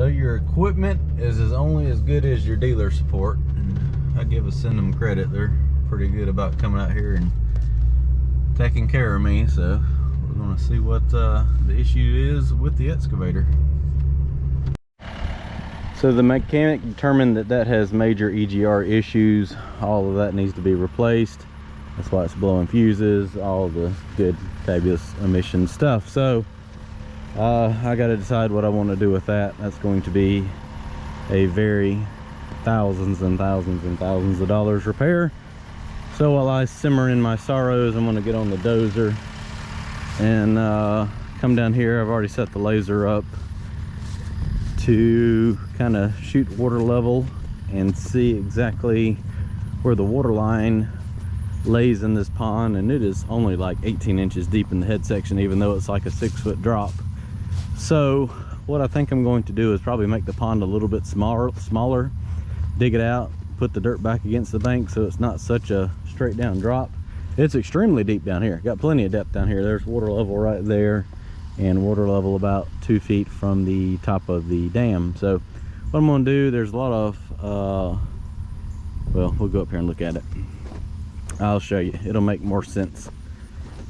So your equipment is only as good as your dealer support, and I send them credit. They're pretty good about coming out here and taking care of me. So we're going to see what the issue is with the excavator. So the mechanic determined that has major EGR issues. All of that needs to be replaced. That's why it's blowing fuses, all the good fabulous emission stuff. So I got to decide what I want to do with that. That's going to be a very thousands and thousands and thousands of dollars repair. So while I simmer in my sorrows, I'm going to get on the dozer and come down here. I've already set the laser up to kind of shoot water level and see exactly where the water line lays in this pond, and it is only like 18 inches deep in the head section, even though it's like a 6-foot drop. So what I think I'm going to do is probably make the pond a little bit smaller, dig it out, put the dirt back against the bank so it's not such a straight down drop. It's extremely deep down here, got plenty of depth down here. There's water level right there, and water level about 2 feet from the top of the dam. So what I'm going to do, there's a lot of well, we'll go up here and look at it. I'll show you. It'll make more sense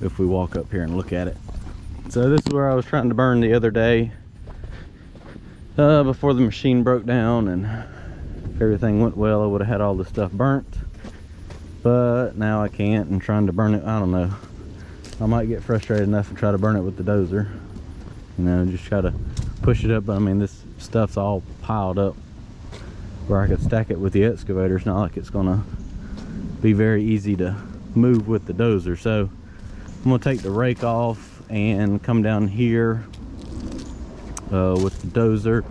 if we walk up here and look at it. So this is where I was trying to burn the other day before the machine broke down, and if everything went well I would have had all this stuff burnt, but now I can't. And trying to burn it, I don't know, I might get frustrated enough and try to burn it with the dozer, you know, just try to push it up. But I mean, this stuff's all piled up where I could stack it with the excavator. It's not like it's gonna be very easy to move with the dozer. So I'm gonna take the rake off and come down here with the dozer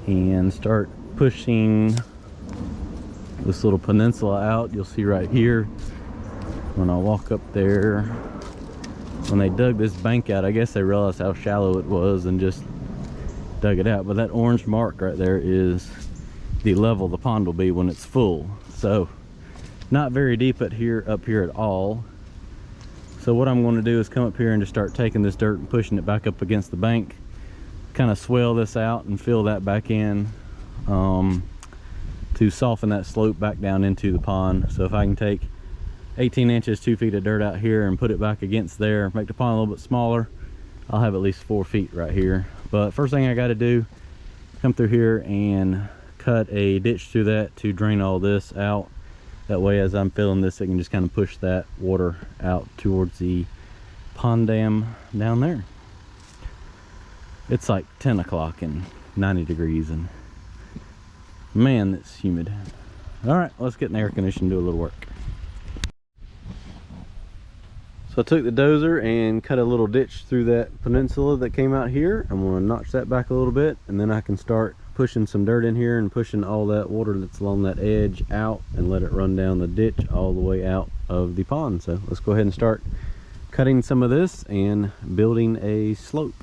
and start pushing this little peninsula out. You'll see right here when I walk up there, when they dug this bank out, I guess they realized how shallow it was and just dug it out. But that orange mark right there is the level the pond will be when it's full. So not very deep up here at all. So what I'm going to do is come up here and just start taking this dirt and pushing it back up against the bank, kind of swell this out and fill that back in to soften that slope back down into the pond. So if I can take 18 inches, 2 feet of dirt out here and put it back against there, make the pond a little bit smaller, I'll have at least 4 feet right here. But first thing I got to do, come through here and cut a ditch through that to drain all this out. That way as I'm filling this, I can just kind of push that water out towards the pond dam down there. It's like 10 o'clock and 90 degrees, and man, it's humid. All right, let's get in the air conditioner and do a little work. So I took the dozer and cut a little ditch through that peninsula that came out here. I'm going to notch that back a little bit, and then I can start pushing some dirt in here and pushing all that water that's along that edge out and let it run down the ditch all the way out of the pond. So let's go ahead and start cutting some of this and building a slope.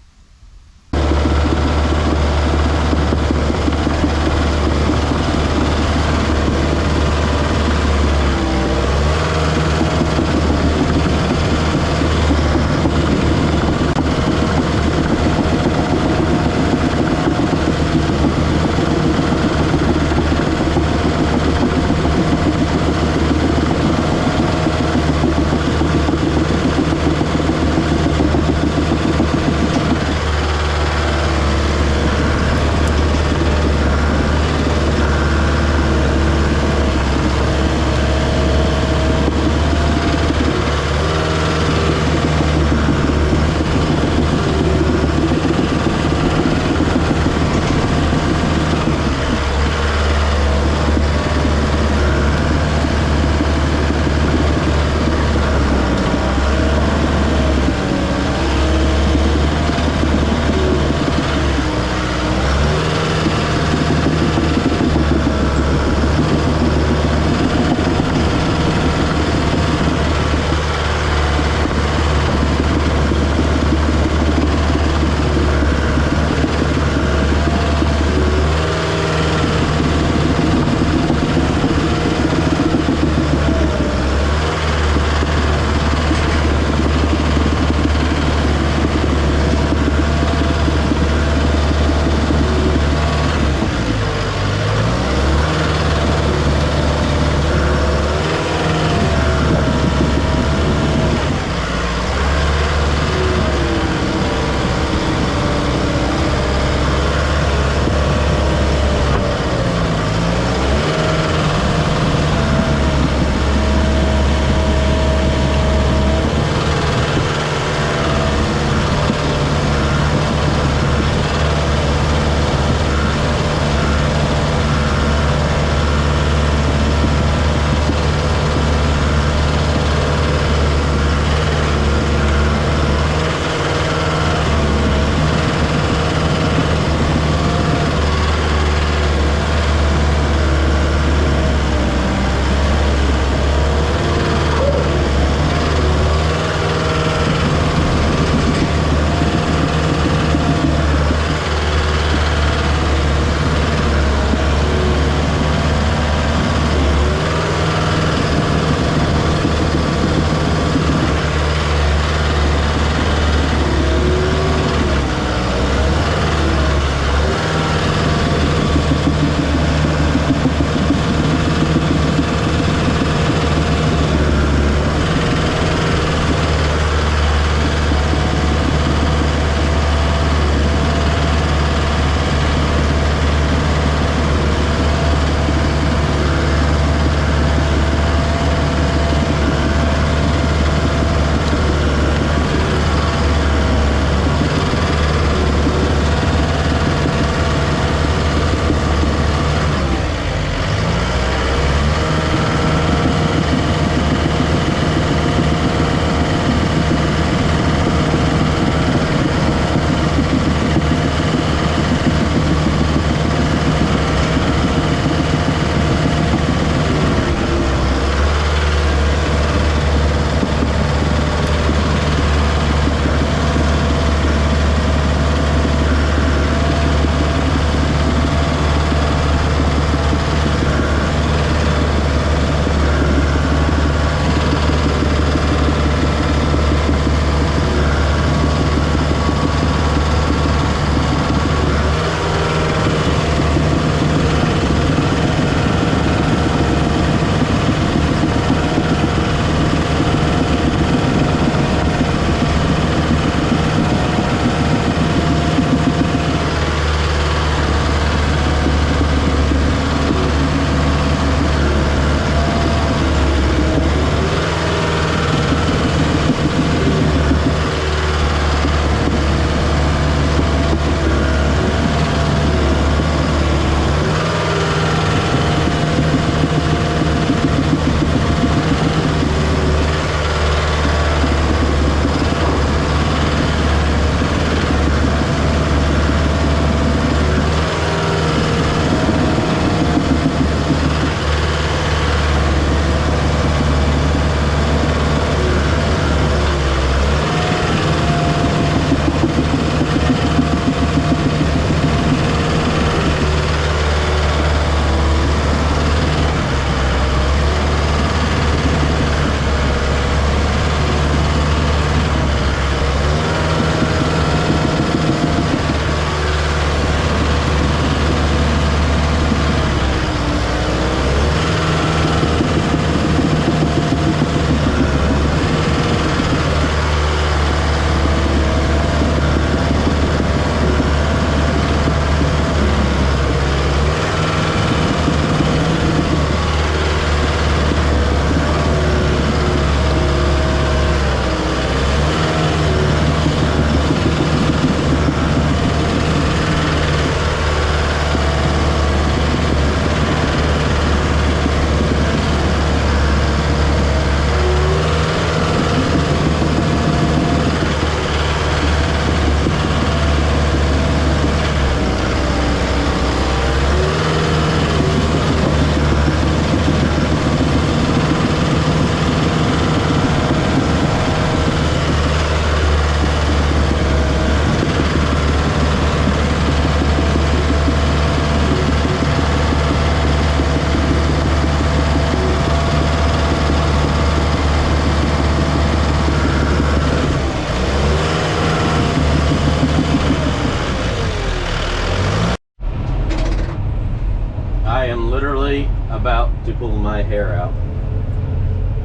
about to pull my hair out.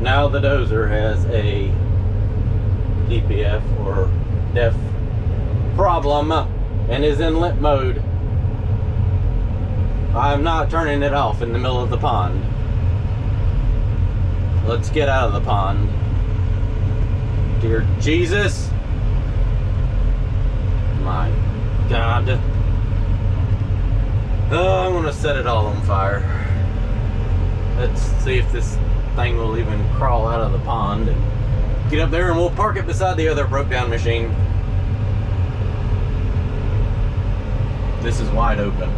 Now the Dozer has a DPF or def problem and is in limp mode. I'm not turning it off in the middle of the pond. Let's get out of the pond. Dear Jesus. My God. Oh, I'm gonna set it all on fire. Let's see if this thing will even crawl out of the pond and get up there, and we'll park it beside the other broke down machine. This is wide open.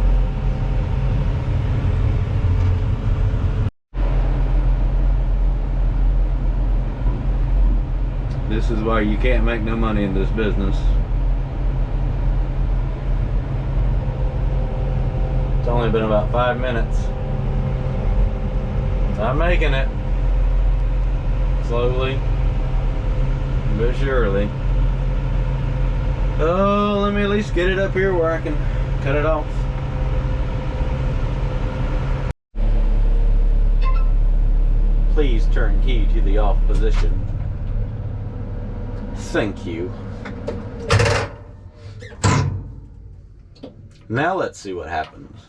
This is why you can't make no money in this business. It's only been about 5 minutes. I'm making it. Slowly but surely. Oh, let me at least get it up here where I can cut it off. Please turn key to the off position. Thank you. Now let's see what happens.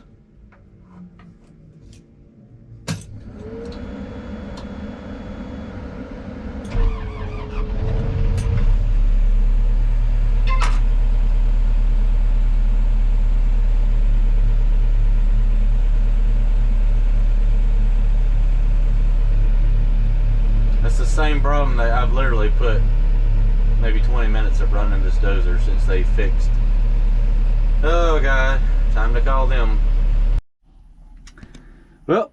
That's the same problem that I've literally put maybe 20 minutes of running this Dozer since they fixed. Oh God, time to call them. Well,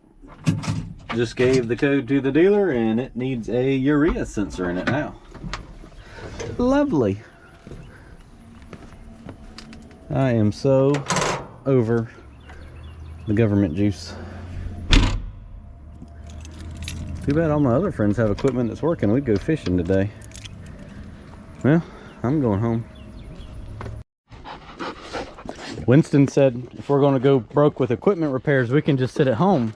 just gave the code to the dealer and it needs a urea sensor in it now. Lovely. I am so over the government juice. Too bad all my other friends have equipment that's working. We'd go fishing today. Well, I'm going home. Winston said if we're going to go broke with equipment repairs, we can just sit at home.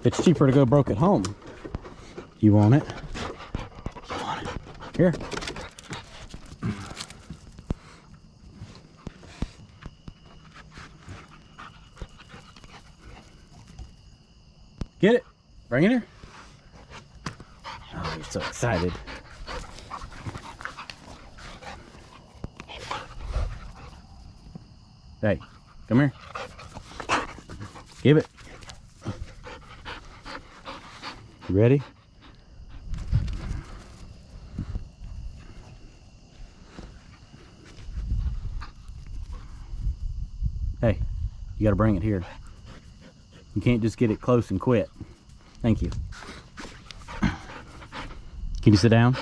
It's cheaper to go broke at home. You want it? You want it? Here. Get it. Bring it here. Oh, he's so excited. Hey, come here. Give it. You ready? Hey, you gotta bring it here. You can't just get it close and quit. Thank you. Can you sit down?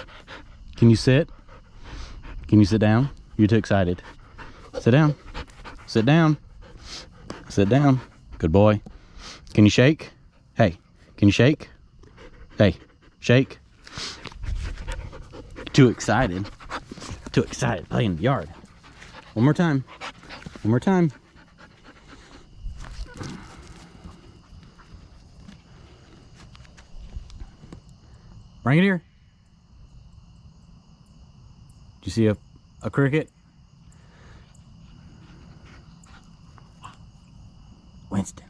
Can you sit? Can you sit down? You're too excited. Sit down. Sit down. Sit down. Good boy. Can you shake? Hey, can you shake? Hey, shake. Too excited. Too excited. Play in the yard. One more time. One more time. Bring it here. Do you see a cricket? Winston.